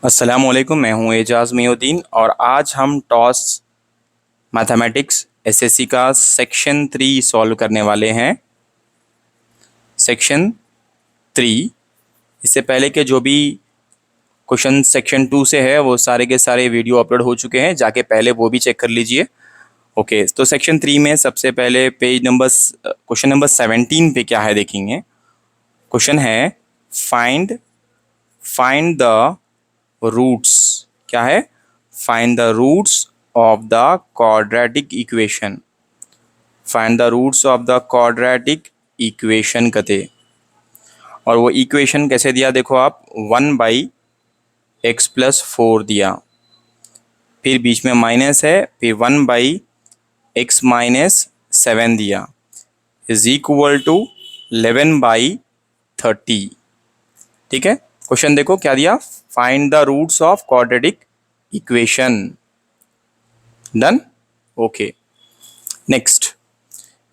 अस्सलामुअलैकुम, मैं हूं एजाज मियोद्दीन और आज हम टॉस मैथमेटिक्स एसएससी का सेक्शन 3 सॉल्व करने वाले हैं। सेक्शन 3। इससे पहले के जो भी क्वेश्चन सेक्शन 2 से है वो सारे के सारे वीडियो अपलोड हो चुके हैं, जाके पहले वो भी चेक कर लीजिए। ओके, तो सेक्शन 3 में सबसे पहले क्वेश्चन नंबर 17 पे क्या है देखेंगे। क्वेश्चन है फाइंड फाइंड द रूट्स। क्या है? Find the roots of the quadratic equation. Find the roots of the quadratic equation कते। और वो इक्वेशन कैसे दिया देखो आप, 1/x+4 दिया, फिर बीच में माइनस है, फिर 1/x-7 दिया, इज इक्वल टू 11/30। ठीक है, क्वेश्चन देखो क्या दिया, find the roots of quadratic equation. Done. Okay, next.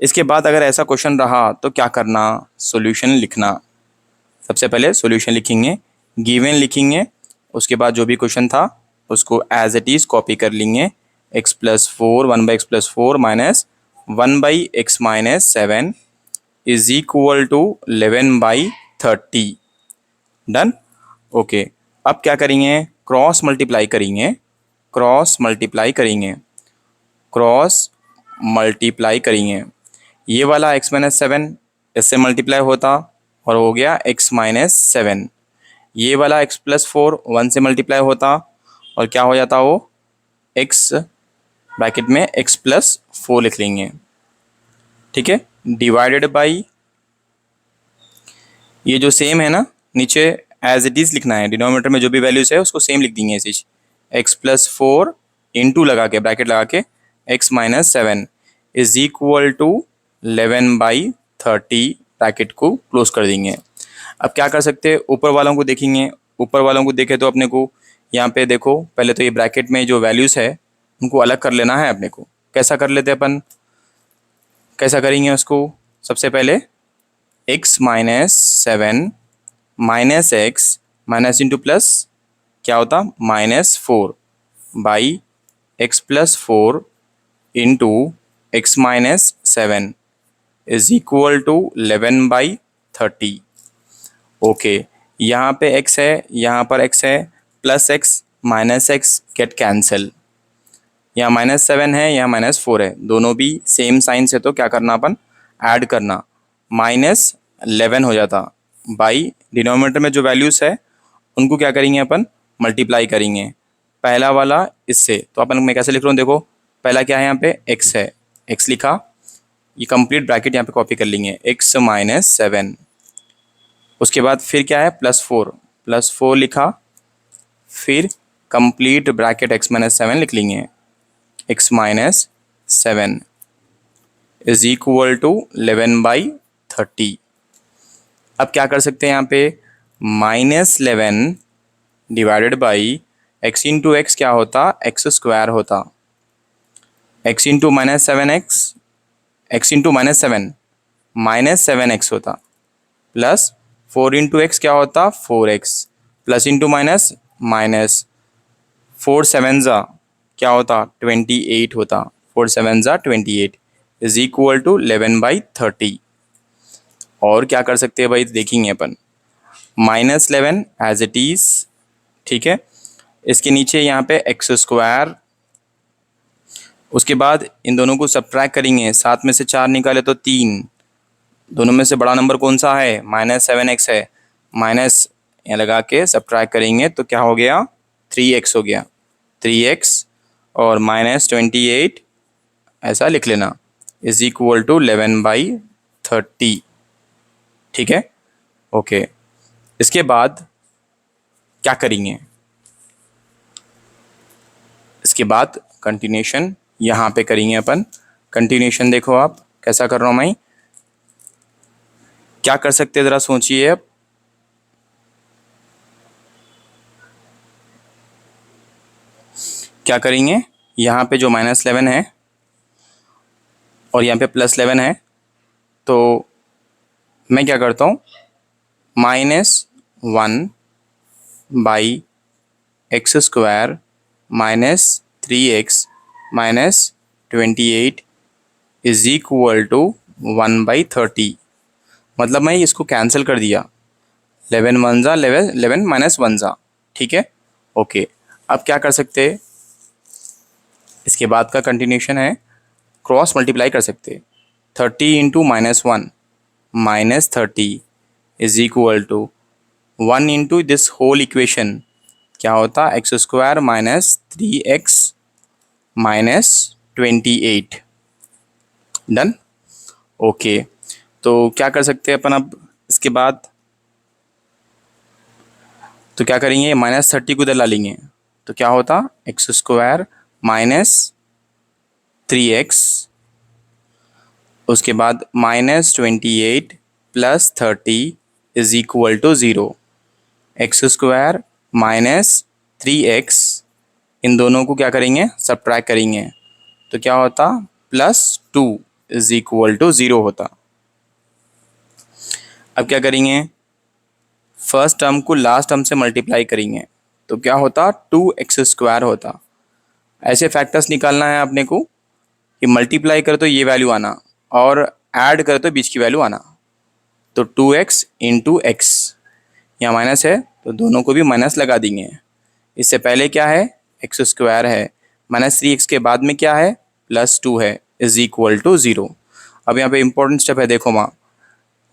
इसके बाद अगर ऐसा क्वेश्चन रहा तो क्या करना, सॉल्यूशन लिखना। सबसे पहले सॉल्यूशन लिखेंगे, गिवन लिखेंगे, उसके बाद जो भी क्वेश्चन था उसको एज इट इज कॉपी कर लेंगे। x+4 1/x+4 minus 1/x-7 is equal to 11/30। Done. Okay, अब क्या करेंगे, क्रॉस मल्टीप्लाई करेंगे, क्रॉस मल्टीप्लाई करेंगे, क्रॉस मल्टीप्लाई करेंगे। ये वाला x-7 इससे मल्टीप्लाई होता और हो गया x-7। ये वाला x+4 1 से मल्टीप्लाई होता और क्या हो जाता, वो x ब्रैकेट में x+4 लिख लेंगे। ठीक है, डिवाइडेड बाई ये जो सेम है ना, नीचे एज इट इज लिखना है, डिनोमिनेटर में जो भी वैल्यूज है उसको सेम लिख देंगे ऐसे ही। x+4 इंटू लगा के, ब्रैकेट लगा के, x-7 is equal to 11/30, bracket को क्लोज कर देंगे। अब क्या कर सकते हैं, ऊपर वालों को देखेंगे। ऊपर वालों को देखे तो अपने को यहाँ पे देखो, पहले तो ये ब्रैकेट में जो वैल्यूज है उनको अलग कर लेना है अपने को। कैसा कर लेते हैं अपन, कैसा करेंगे उसको, सबसे पहले x-7 minus x minus into plus क्या होता, -4 by x+4 into x-7 is equal to 11/30। Okay, यहाँ पे x है, यहाँ पर x है, plus x minus x get cancel. यहाँ -7 है, यहाँ -4 है, दोनों भी सेम साइन से, तो क्या करना अपन, ऐड करना, -11 हो जाता बाई डिनोमिनेटर में जो वैल्यूज है उनको क्या करेंगे अपन, मल्टीप्लाई करेंगे। पहला वाला इससे, तो अपन मैं कैसे लिख रहा हूँ देखो, पहला क्या है, यहाँ पे x है, x लिखा, ये कंप्लीट ब्रैकेट यहाँ पे कॉपी कर लेंगे, x-7। उसके बाद फिर क्या है, +4 लिखा, फिर कंप्लीट ब्रैकेट x-7 लिख लेंगे, x-7 इज इक्वल टू 11/30। अब क्या कर सकते हैं यहाँ पे, -11 divided by x into x क्या होता, x² होता, x into -7x, x into -7 -7x होता, प्लस 4 इंटू एक्स क्या होता, 4x, plus into minus minus 4 7 क्या होता, 28 होता, 4 7 28 इज इक्वल टू 11/30। और क्या कर सकते हैं भाई, देखेंगे अपन, -11 एज इट इज। ठीक है, इसके नीचे यहाँ पे x², उसके बाद इन दोनों को सब्ट्रैक्ट करेंगे, 7 में से 4 निकाले तो 3, दोनों में से बड़ा नंबर कौन सा है, -7x है, माइनस यहाँ लगा के सब्ट्रैक्ट करेंगे तो क्या हो गया, 3x हो गया, 3x और -28 ऐसा लिख लेना, इज इक्वल टू 11/30। ठीक है, ओके। इसके बाद क्या करेंगे, इसके बाद कंटिन्यूशन यहाँ पे करेंगे अपन। कंटिन्यूशन देखो आप कैसा कर रहा हूँ मैं, क्या कर सकते हैं ज़रा सोचिए। अब क्या करेंगे, यहाँ पे जो -11 है और यहाँ पे +11 है, तो मैं क्या करता हूँ, -1/x x square minus 3x minus 28 is equal to 1/30। मतलब मैं इसको कैंसिल कर दिया, 11 वन ज़ा 11 माइनस 1 ज़ा, ठीक है। ओके, अब क्या कर सकते हैं, इसके बाद का कंटिन्यूशन है, क्रॉस मल्टीप्लाई कर सकते हैं। 30 into -1 -30 is equal to 1 into this whole equation, क्या होता है, x square minus 3x minus 28। Done. Okay, तो क्या कर सकते हैं अपन अब इसके बाद, तो क्या करेंगे, -30 को इधर ला लेंगे, तो क्या होता, एक्स स्क्वायर माइनस 3x, उसके बाद -28 plus 30 is equal to 0। X square minus 3x, इन दोनों को क्या करेंगे, सब्ट्रैक्ट करेंगे, तो क्या होता, +2 इज इक्वल टू 0 होता। अब क्या करेंगे, फर्स्ट टर्म को लास्ट टर्म से मल्टीप्लाई करेंगे, तो क्या होता, 2x² होता। ऐसे फैक्टर्स निकालना है अपने को कि मल्टीप्लाई करे तो ये वैल्यू आना और ऐड करे तो बीच की वैल्यू आना। तो 2x इंटू एक्स, यहाँ माइनस है तो दोनों को भी माइनस लगा देंगे। इससे पहले क्या है, x² है, -3x के बाद में क्या है, +2 है, इज इक्वल टू 0। अब यहाँ पे इंपॉर्टेंट स्टेप है, देखो माँ,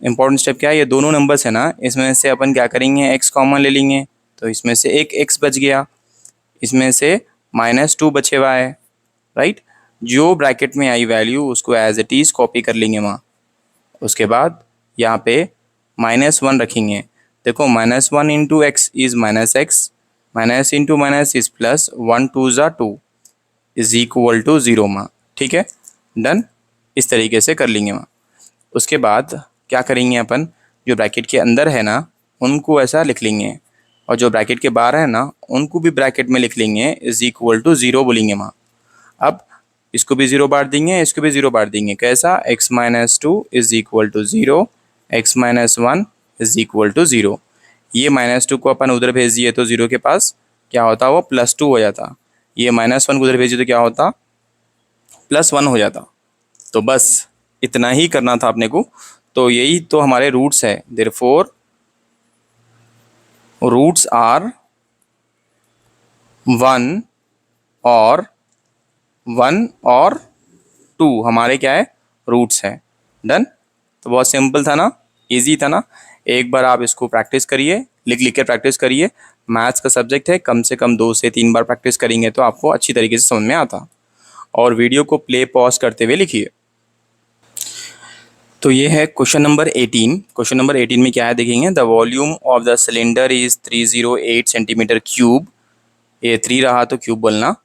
इंपॉर्टेंट स्टेप क्या है, ये दोनों नंबर्स है ना, इसमें से अपन क्या करेंगे, x कॉमन ले लेंगे, तो इसमें से एक x बच गया, इसमें से -2 बचे हुआ है, राइट। जो ब्रैकेट में आई वैल्यू उसको एज इट इज़ कॉपी कर लेंगे वहाँ। उसके बाद यहाँ पे -1 रखेंगे, देखो -1 into x is -x, minus into minus is plus, 1 2 ज़ा 2 इज इक्वल टू 0 माँ, ठीक है। डन, इस तरीके से कर लेंगे वहाँ। उसके बाद क्या करेंगे अपन, जो ब्रैकेट के अंदर है ना उनको ऐसा लिख लेंगे, और जो ब्रैकेट के बाहर है ना उनको भी ब्रैकेट में लिख लेंगे, इज इक्वल टू 0 बोलेंगे वहाँ। अब इसको भी 0 बांट देंगे, इसको भी 0 बांट देंगे, कैसा, x-2 is equal to 0, x-1 is equal to 0। ये -2 को अपन उधर भेज दिए तो 0 के पास क्या होता, वो +2 हो जाता। ये -1 को उधर भेजिए तो क्या होता, +1 हो जाता। तो बस इतना ही करना था अपने को। तो यही तो हमारे रूट्स है, देयरफॉर रूट्स आर 1 और 2 हमारे क्या है, रूट्स हैं। डन। तो बहुत सिंपल था ना, इजी था ना। एक बार आप इसको प्रैक्टिस करिए, लिख लिख के प्रैक्टिस करिए। मैथ्स का सब्जेक्ट है, कम से कम 2 से 3 बार प्रैक्टिस करेंगे तो आपको अच्छी तरीके से समझ में आता। और वीडियो को प्ले पॉज करते हुए लिखिए। तो ये है क्वेश्चन नंबर 18। क्वेश्चन नंबर 18 में क्या है देखेंगे, the volume of the cylinder is 308 centimetre cube, ये 3 रहा तो क्यूब बोलना,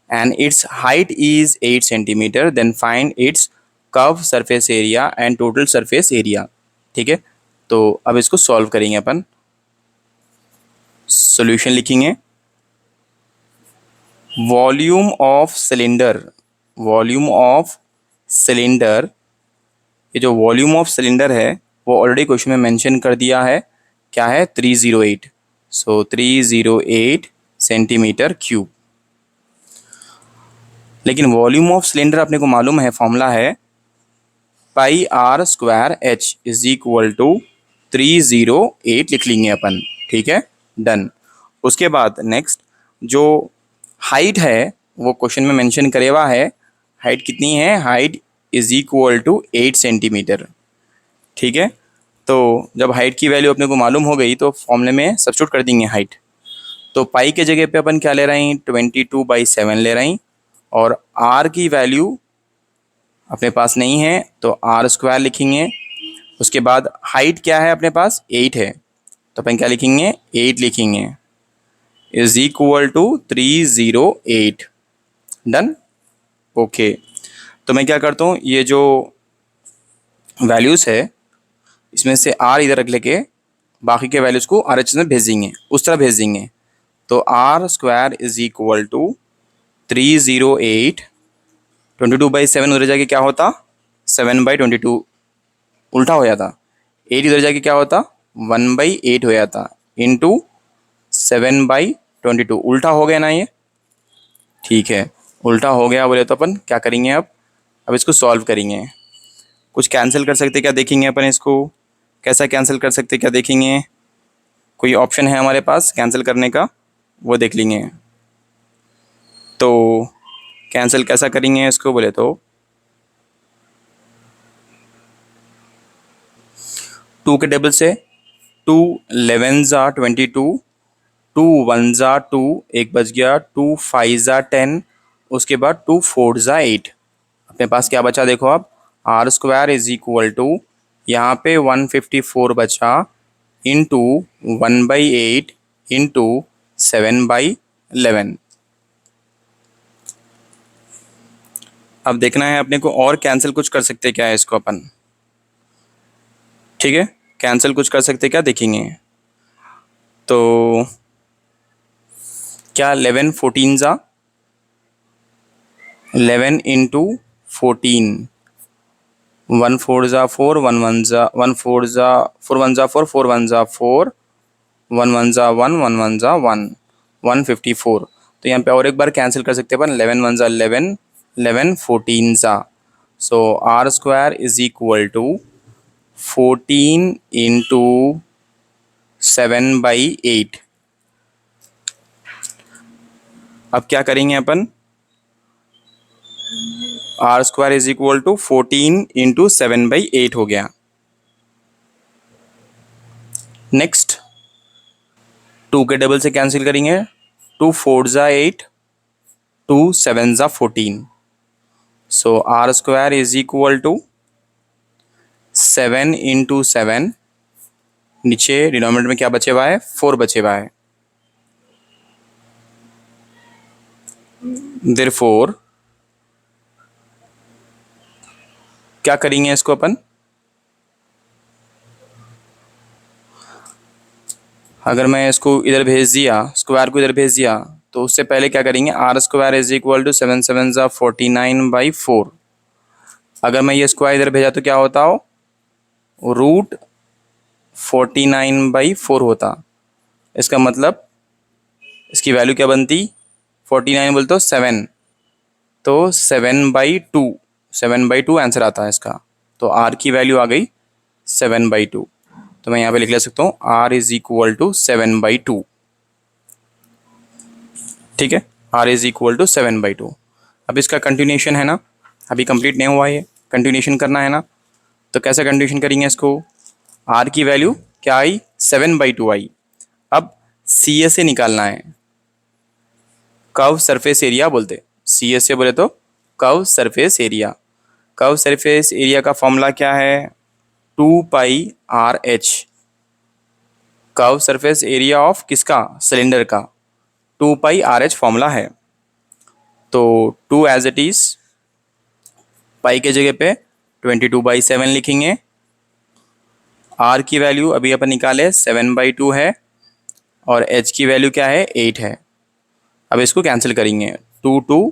and its height is 8 centimetre, then find its curve surface area and total surface area. ठीक है, तो अब इसको सॉल्व करेंगे अपन। सॉल्यूशन लिखेंगे, volume of cylinder, volume of cylinder, ये जो वॉल्यूम ऑफ सिलेंडर है वो ऑलरेडी क्वेश्चन में मेंशन कर दिया है, क्या है, 308। सो 308 सेंटीमीटर क्यूब। लेकिन वॉल्यूम ऑफ सिलेंडर अपने को मालूम है, फॉर्मूला है πr² इज इक्वल टू 308 लिख लेंगे अपन। ठीक है, डन। उसके बाद नेक्स्ट जो हाइट है वो क्वेश्चन में मेंशन करे हुआ है, हाइट कितनी है, height is equal to 8 centimetre. ठीक है, तो जब हाइट की वैल्यू अपने को मालूम हो गई तो फॉर्मूले में सब्स्टिट्यूट कर देंगे हाइट। तो पाई के जगह पे अपन क्या ले रहे हैं, 22/7 ले रहे हैं, और आर की वैल्यू अपने पास नहीं है तो r² लिखेंगे। उसके बाद हाइट क्या है अपने पास, 8 है, तो अपन क्या लिखेंगे, 8 लिखेंगे, is equal to 308। Done. Okay, तो मैं क्या करता हूँ, ये जो वैल्यूज़ है इसमें से r इधर रख लेके बाकी के वैल्यूज़ को RHS में भेज देंगे, उस तरह भेज देंगे। तो r² इज इक्वल टू 308, 22/7 उधर जाके क्या होता, 7/22 उल्टा हो जाता, 8 इधर जाके क्या होता, 1/8 हो जाता, इंटू 7/22 22 उल्टा हो गया ना ये, ठीक है, उल्टा हो गया बोले तो अपन क्या करेंगे अब इसको सॉल्व करेंगे। कुछ कैंसिल कर सकते क्या देखेंगे अपन इसको, कैसा कैंसिल कर सकते क्या देखेंगे, कोई ऑप्शन है हमारे पास कैंसिल करने का, वो देख लेंगे। तो कैंसिल कैसा करेंगे इसको बोले तो 2 के टेबल से 2 11 ज़ा 22, 2 1 ज़ा 2 एक बच गया, 2 5 ज़ा 10, उसके बाद 2 4 ज़ा 8। अपने पास क्या बचा देखो आप, r square is equal to यहाँ पे 154 बचा इंटू 1/8 इंटू 7/11। अब देखना है अपने को और कैंसिल कुछ कर सकते क्या है इसको अपन, ठीक है, कैंसिल कुछ कर सकते क्या देखेंगे। तो क्या 11 14 ज़ा 11 इंटू 14, 1 4 ज़ा 4, 1 1 ज़ा 1 4 ज़ा 4 1 ज़ा 4, 4 1 ज़ा 4, 1 1 ज़ा 1, 1 1 ज़ा 1, 154। तो यहाँ पे और एक बार कैंसिल कर सकते हैं अपन, 11 1 ज़ा 11, 11 14 ज़ा, so r square is equal to 14 into 7/8। अब क्या करेंगे अपन, r square is equal to 14 into 7/8 हो गया। नेक्स्ट 2 के डबल से कैंसिल करेंगे, 2 4 ज़ा 8, 2 7 ज़ा 14, so r square is equal to 7 into 7, नीचे डिनोमिनेटर में क्या बचे हुआ है 4 बचे हुआ है, देयरफॉर क्या करेंगे इसको अपन, अगर मैं इसको इधर भेज दिया, स्क्वायर को इधर भेज दिया, तो उससे पहले क्या करेंगे, r square is equal to 7 7 ज़ा 49/4। अगर मैं ये स्क्वायर इधर भेजा तो क्या होता हो, रूट 49/4 होता। इसका मतलब इसकी वैल्यू क्या बनती, 49 बोलते हो 7, तो 7/2, 7/2 आंसर आता है इसका। तो आर की वैल्यू आ गई 7/2। तो मैं यहाँ पे लिख ले सकता हूँ आर इज इक्वल टू 7/2, ठीक है, आर इज इक्वल टू 7/2। अब इसका कंटिन्यूशन है ना, अभी कंप्लीट नहीं हुआ है, कंटिन्यूशन करना है ना, तो कैसे कंटिन्यूशन करेंगे इसको, आर की वैल्यू क्या आई 7/2 आई। अब सी ए से निकालना है, कर्व सरफेस एरिया बोलते, सी ए से बोले तो curve surface area. Curve surface area का फॉर्मूला क्या है, 2πRH, curve surface area of किसका, सिलेंडर का, 2πRH फॉर्मूला है। तो 2 एज इट इज, पाई के जगह पे 22/7 लिखेंगे, आर की वैल्यू अभी अपन निकाले 7/2 है, और एच की वैल्यू क्या है 8 है। अब इसको कैंसिल करेंगे, 2 2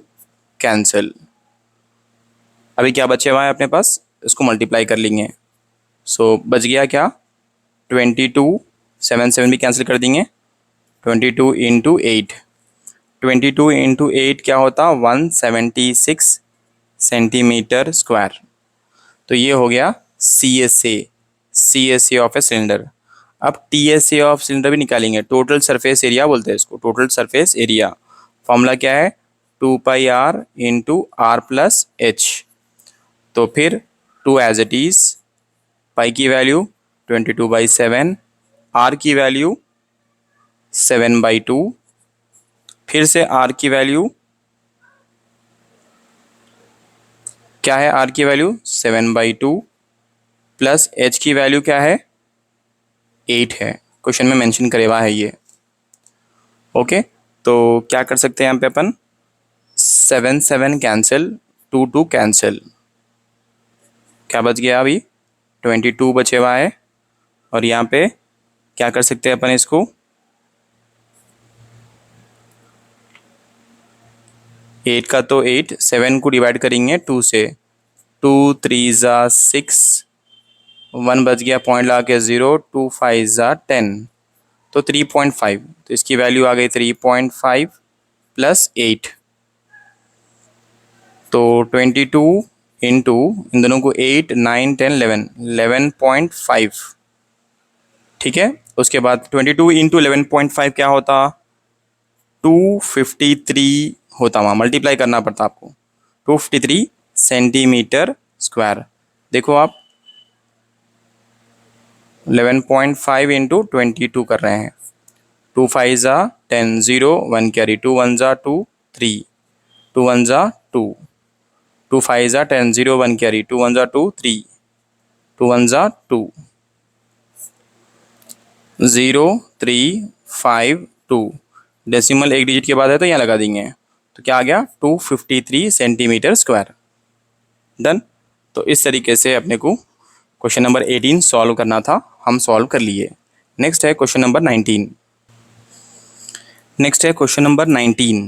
कैंसिल, अभी क्या बचे हुआ है अपने पास, इसको मल्टीप्लाई कर लेंगे, सो बच गया क्या 22, 7 7 भी कैंसिल कर देंगे, 22 इंटू 8, 22 इंटू 8 क्या होता 176 सेंटीमीटर स्क्वायर। तो ये हो गया C S A of a cylinder. अब T S A of cylinder भी निकालेंगे, टोटल सरफेस एरिया बोलते हैं इसको, टोटल सरफेस एरिया फॉर्मूला क्या है 2πR into are plus H. तो फिर 2 एज इट इज, पाई की वैल्यू 22/7, आर की वैल्यू 7/2, फिर से आर की वैल्यू क्या है, आर की वैल्यू 7/2 प्लस एच की वैल्यू क्या है 8 है, क्वेश्चन में मेंशन करे हुआ है ये। ओके, तो क्या कर सकते हैं यहाँ पे अपन, 7 7 कैंसिल, 2 2 कैंसिल, क्या बच गया अभी 22 बचे हुआ है, और यहाँ पे क्या कर सकते हैं अपन इसको, 8 का तो 8, 7 को डिवाइड करेंगे 2 से, 2 3 ज़ा 6, 1 बच गया पॉइंट ला के 0, 2 5 ज़ा 10, तो 3.5, तो इसकी वैल्यू आ गई 3.5 प्लस 8, तो 22 इंटू इन दोनों को 8 9 10 11 11.5, ठीक है। उसके बाद 22 इंटू 11.5 क्या होता, 253 होता, वहाँ मल्टीप्लाई करना पड़ता आपको, 253 सेंटीमीटर स्क्वायर। देखो आप 11.5 इंटू 22 कर रहे हैं, 2 5 ज़ा 10, 0 1 कैरी, 2 1 ज़ा 2 3, 2 1 ज़ा 2, 2 5 ज़ा 10, 0 1 कैरी, 2 1 ज़ा 2 3, 2 1 ज़ा 2, 0 3 5 2, डेसिमल एक डिजिट के बाद है तो यहाँ लगा देंगे, तो क्या आ गया 253 सेंटीमीटर स्क्वायर। डन। तो इस तरीके से अपने को क्वेश्चन नंबर 18 सॉल्व करना था, हम सॉल्व कर लिए। नेक्स्ट है क्वेश्चन नंबर 19। नेक्स्ट है क्वेश्चन नंबर 19।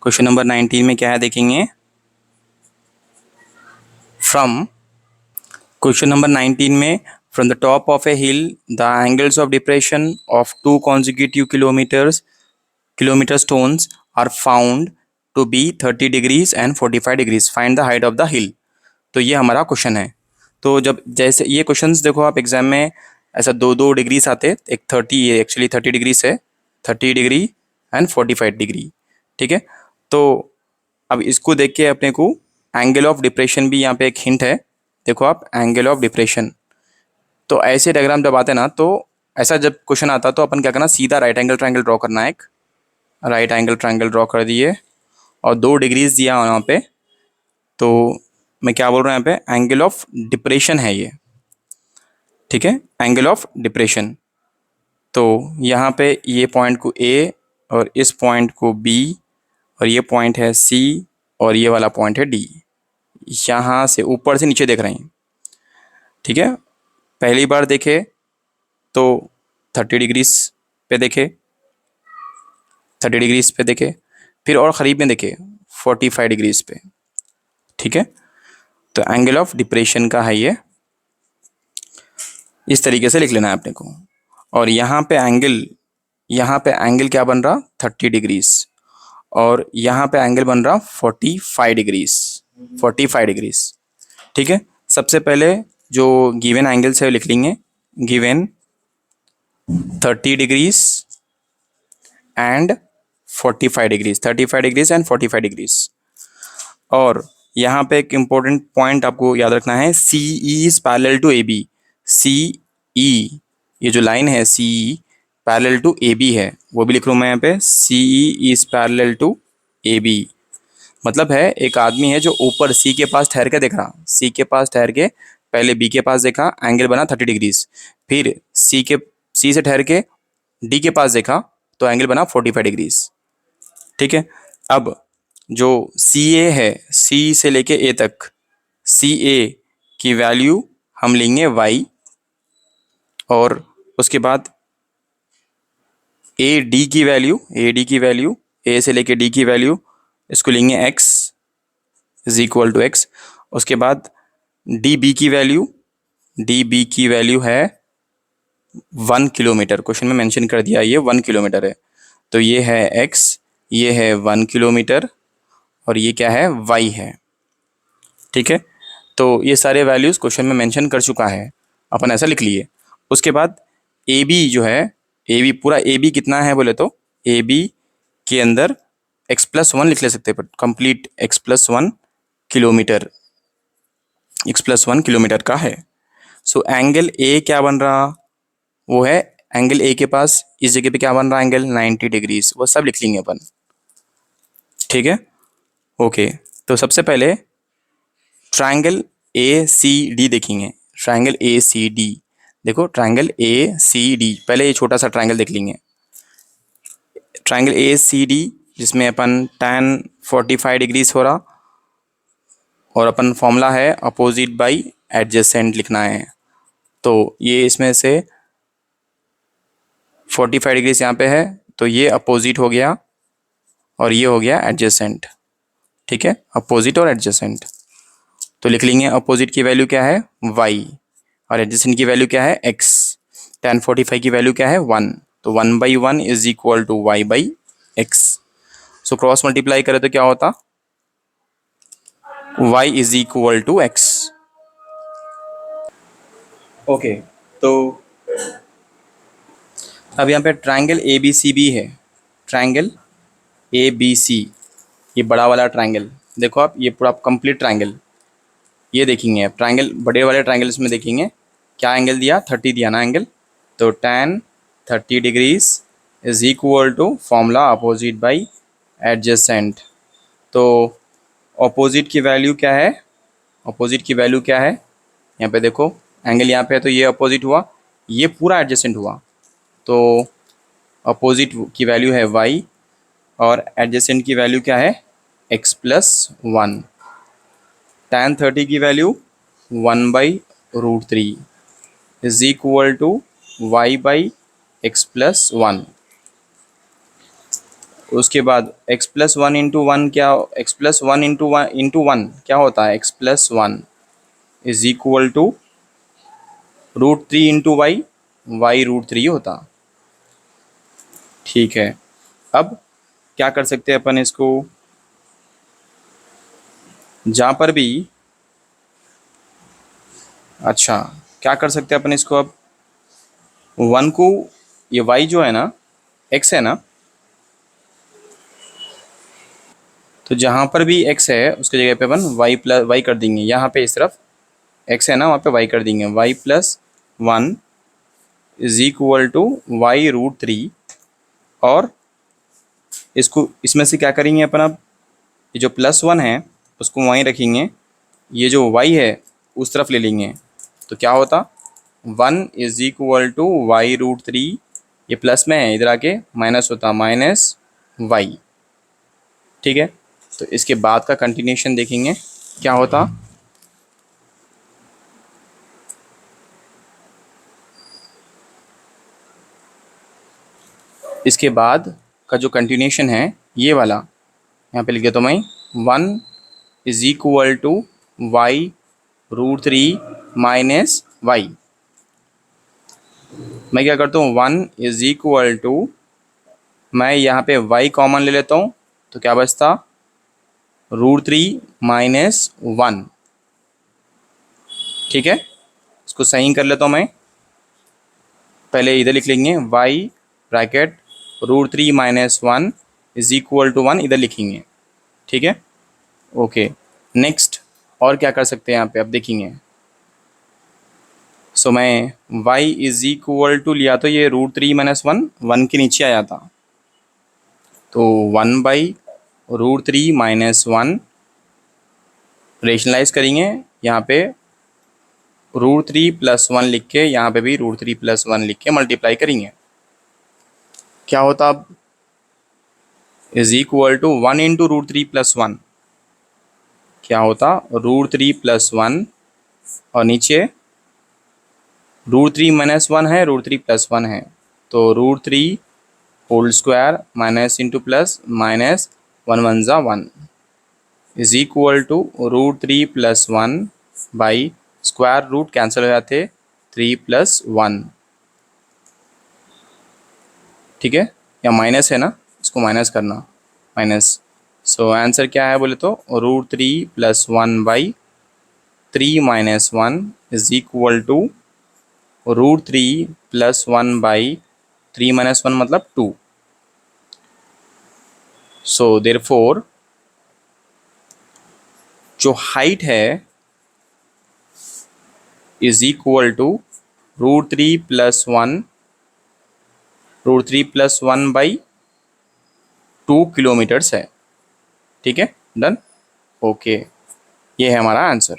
क्वेश्चन नंबर 19 में क्या है देखेंगे, फ्रॉम क्वेश्चन नंबर 19 में from the top of A hill the angles of depression of 2 consecutive kilometer stones are found to be 30 degrees and 45 degrees. Find the height of the hill. तो ये हमारा question है। तो जब जैसे ये questions देखो आप एग्जाम में ऐसा 2 डिग्रीज आते, एक 30, ये एक्चुअली 30 डिग्री है, 30 डिग्री एंड 45 डिग्री, ठीक है। तो अब इसको देख के अपने को एंगल ऑफ डिप्रेशन भी यहाँ पे एक हिंट है। देखो आप एंगल ऑफ डिप्रेशन, तो ऐसे डायग्राम जब आते ना, तो ऐसा जब क्वेश्चन आता तो अपन क्या करना, सीधा राइट एंगल ट्रायंगल ड्रॉ करना है, एक राइट एंगल ट्रायंगल ड्रॉ कर दिए और 2 डिग्रीज दिया वहाँ पे। तो मैं क्या बोल रहा हूँ यहाँ पे, एंगल ऑफ डिप्रेशन है ये, ठीक है, एंगल ऑफ डिप्रेशन। तो यहाँ पे ये पॉइंट को ए और इस पॉइंट को बी और ये पॉइंट है सी और ये वाला पॉइंट है डी, यहाँ से ऊपर से नीचे देख रहे हैं, ठीक है। पहली बार देखे तो 30 डिग्रीज पे देखे, 30 डिग्रीज पे देखे, फिर और करीब में देखे 45 डिग्रीज पे, ठीक है। तो एंगल ऑफ डिप्रेशन का है ये, इस तरीके से लिख लेना है अपने को। और यहाँ पे एंगल क्या बन रहा, 30 डिग्रीज, और यहाँ पे एंगल बन रहा 45 डिग्रीज, 45 डिग्रीज, ठीक है। सबसे पहले जो गिवन एंगल्स है लिख लेंगे, given 30 degrees and 45 degrees, 35 degrees and 45 degrees. और यहाँ पे एक इम्पोर्टेंट पॉइंट आपको याद रखना है, C E is parallel to A B. C E, ये जो लाइन है C E parallel to A B है, वो भी लिख लूँ मैं यहाँ पे, C E is parallel to A B. मतलब है एक आदमी है जो ऊपर सी के पास ठहर के देख रहा, सी के पास ठहर के पहले बी के पास देखा, एंगल बना 30 डिग्रीज, फिर सी से ठहर के डी के पास देखा तो एंगल बना 45 डिग्रीज, ठीक है। अब जो सी ए है, सी से लेके ए तक, सी ए की वैल्यू हम लेंगे वाई, और उसके बाद ए डी की वैल्यू, ए से लेके डी की वैल्यू, इसको लेंगे x is equal to x. उसके बाद डी बी की वैल्यू है 1 किलोमीटर, क्वेश्चन में मेंशन कर दिया ये 1 किलोमीटर है, तो ये है एक्स, ये है 1 किलोमीटर, और ये क्या है, वाई है, ठीक है। तो ये सारे वैल्यूज़ क्वेश्चन में मेंशन कर चुका है, अपन ऐसा लिख लिए। उसके बाद ए बी जो है, ए बी पूरा ए बी कितना है बोले तो, ए बी के अंदर x+1 लिख ले सकते हैं, complete x+1 kilometre, x+1 kilometre का है। सो एंगल ए क्या बन रहा, वो है एंगल ए के पास इस जगह पे क्या बन रहा, एंगल 90 डिग्रीज, वो सब लिख लेंगे अपन, ठीक है। ओके, तो सबसे पहले ट्रायंगल ए सी डी देखेंगे, ट्रायंगल ए सी डी, देखो ट्रायंगल ए सी डी, पहले ये छोटा सा ट्रायंगल देख लेंगे, ट्रायंगल ए सी डी जिसमें अपन tan 45 डिग्रीज हो रहा, और अपन फॉर्मूला है अपोजिट बाई एडजेसेंट लिखना है, तो ये इसमें से 45 डिग्रीज यहाँ पे है, तो ये अपोजिट हो गया और ये हो गया एडजेसेंट, ठीक है, अपोजिट और एडजेसेंट। तो लिख लेंगे अपोजिट की वैल्यू क्या है y, और एडजेसेंट की वैल्यू क्या है x। tan 45 की वैल्यू क्या है 1, तो 1/1 is equal to y/x। So cross multiply करें तो क्या होता, y is equal to x। Okay, तो अब यहाँ पे ट्रायंगल ABCB है, ट्रायंगल ABC, ये बड़ा वाला ट्रायंगल देखो आप, ये पूरा कंप्लीट ट्रायंगल ये देखेंगे आप। ट्रायंगल बड़े वाले ट्रायंगल्स में देखेंगे क्या एंगल दिया, 30 दिया ना एंगल, तो tan 30 degrees is equal to formula opposite by adjacent. तो अपोजिट की वैल्यू क्या है, अपोजिट की वैल्यू क्या है, यहाँ पे देखो एंगल यहाँ पे है तो ये अपोजिट हुआ, ये पूरा एडजेसेंट हुआ, तो अपोजिट की वैल्यू है y और एडजेसेंट की वैल्यू क्या है x+1। tan 30 की value 1/√3 is equal to y/x+1। उसके बाद x+1 इंटू वन क्या, x+1 इंटू वन क्या होता है, x+1 is equal to √3 into y, y√3 होता। ठीक है, अब क्या कर सकते हैं अपन इसको, जहाँ पर भी, अच्छा क्या कर सकते हैं अपन इसको, अब 1 को, ये y जो है ना, x है ना, तो जहाँ पर भी x है उसकी जगह पे अपन y कर देंगे, यहाँ पे इस तरफ x है ना, वहाँ पे y कर देंगे, y+1 is equal to y√3। और इसको इसमें से क्या करेंगे अपन, अब ये जो +1 है उसको वहीं रखेंगे, ये जो y है उस तरफ ले लेंगे, तो क्या होता 1 इज इक्वल टू y√3, ये प्लस में है इधर आके माइनस होता, -y। ठीक है, तो इसके बाद का कंटिन्यूशन देखेंगे क्या होता, इसके बाद का जो कंटिन्यूशन है ये वाला, यहाँ पे लिख देता हूँ मैं, 1 is equal to y√3 -y। मैं क्या करता हूँ 1 इज इक्वल टू, मैं यहाँ पे y कॉमन ले लेता हूँ तो क्या बचता, √3 -1। ठीक है, इसको सही कर लेता हूँ मैं, पहले इधर लिख लेंगे y bracket √3 -1 is equal to 1 इधर लिखेंगे। ठीक है, ओके, नेक्स्ट और क्या कर सकते हैं यहाँ पे, अब देखेंगे। सो मैं y इज इक्वल टू लिया तो ये √3 -1 1 के नीचे आया था, तो 1/√3 -1 रेशनलाइज करेंगे, यहाँ पे √3 + 1 लिख के, यहाँ पे भी √3 + 1 लिख के मल्टीप्लाई करेंगे, क्या होता अब, इज इक्वल टू 1 इंटू √3 + 1 क्या होता, √3 + 1 और नीचे √3 -1 है, √3 + 1 है, तो √3 whole square minus into plus minus 1 1 ज़ा 1 is equal to √3 + 1 by square root cancel हो जाते 3 + 1। ठीक है, या माइनस है ना, इसको माइनस करना, माइनस। सो आंसर क्या है बोले तो √3 + 1 by 3 - 1 is equal to √3 + 1 by 3 - 1 मतलब 2। सो देयरफॉर जो हाइट है is equal to √3 + 1, √3 + 1 by 2 kilometres है। ठीक है, डन, ओके, ये है हमारा आंसर।